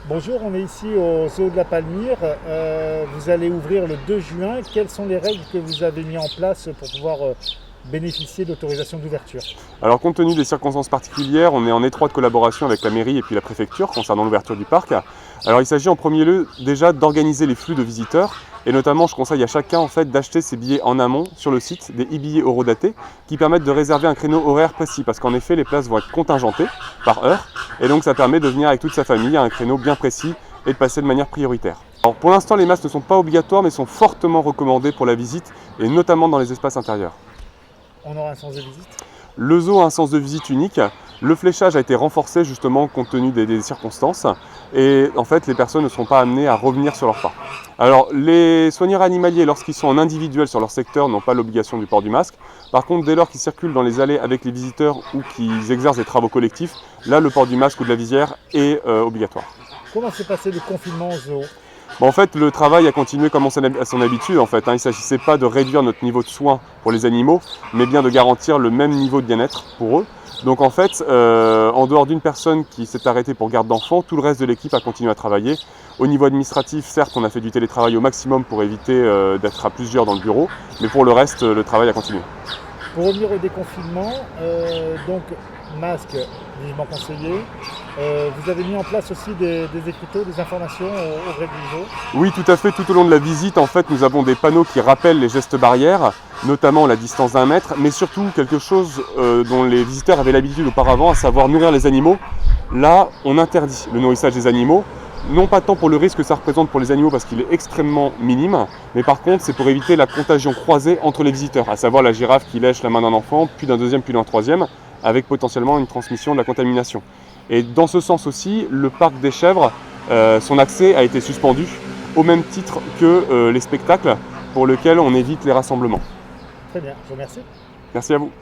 Bonjour, on est ici au Zoo de la Palmyre. Vous allez ouvrir le 2 juin. Quelles sont les règles que vous avez mises en place pour pouvoir bénéficier de l'autorisation d'ouverture? Alors compte tenu des circonstances particulières, on est en étroite collaboration avec la mairie et puis la préfecture concernant l'ouverture du parc. Alors il s'agit en premier lieu déjà d'organiser les flux de visiteurs et notamment je conseille à chacun en fait d'acheter ses billets en amont sur le site, des e-billets horodatés qui permettent de réserver un créneau horaire précis parce qu'en effet les places vont être contingentées par heure et donc ça permet de venir avec toute sa famille à un créneau bien précis et de passer de manière prioritaire. Alors pour l'instant les masques ne sont pas obligatoires mais sont fortement recommandés pour la visite et notamment dans les espaces intérieurs. On aura un sens de visite? Le zoo a un sens de visite unique. Le fléchage a été renforcé justement compte tenu des circonstances et en fait les personnes ne seront pas amenées à revenir sur leur pas. Alors les soigneurs animaliers lorsqu'ils sont en individuel sur leur secteur n'ont pas l'obligation du port du masque. Par contre dès lors qu'ils circulent dans les allées avec les visiteurs ou qu'ils exercent des travaux collectifs, là le port du masque ou de la visière est obligatoire. Comment s'est passé le confinement au zoo? Bon, en fait, le travail a continué comme à son habitude. En fait, Il ne s'agissait pas de réduire notre niveau de soins pour les animaux, mais bien de garantir le même niveau de bien-être pour eux. Donc en fait, en dehors d'une personne qui s'est arrêtée pour garde d'enfants, tout le reste de l'équipe a continué à travailler. Au niveau administratif, certes, on a fait du télétravail au maximum pour éviter d'être à plusieurs dans le bureau, mais pour le reste, le travail a continué. Pour revenir au déconfinement, donc masque vivement conseillé. Vous avez mis en place aussi des écriteaux, des informations au vrai du zoo? Oui, tout à fait. Tout au long de la visite, en fait, nous avons des panneaux qui rappellent les gestes barrières, notamment la distance d'1 mètre, mais surtout quelque chose dont les visiteurs avaient l'habitude auparavant, à savoir nourrir les animaux. Là, on interdit le nourrissage des animaux. Non pas tant pour le risque que ça représente pour les animaux parce qu'il est extrêmement minime, mais par contre c'est pour éviter la contagion croisée entre les visiteurs, à savoir la girafe qui lèche la main d'un enfant, puis d'un deuxième, puis d'un troisième, avec potentiellement une transmission de la contamination. Et dans ce sens aussi, le parc des chèvres, son accès a été suspendu, au même titre que les spectacles pour lesquels on évite les rassemblements. Très bien, je vous remercie. Merci à vous.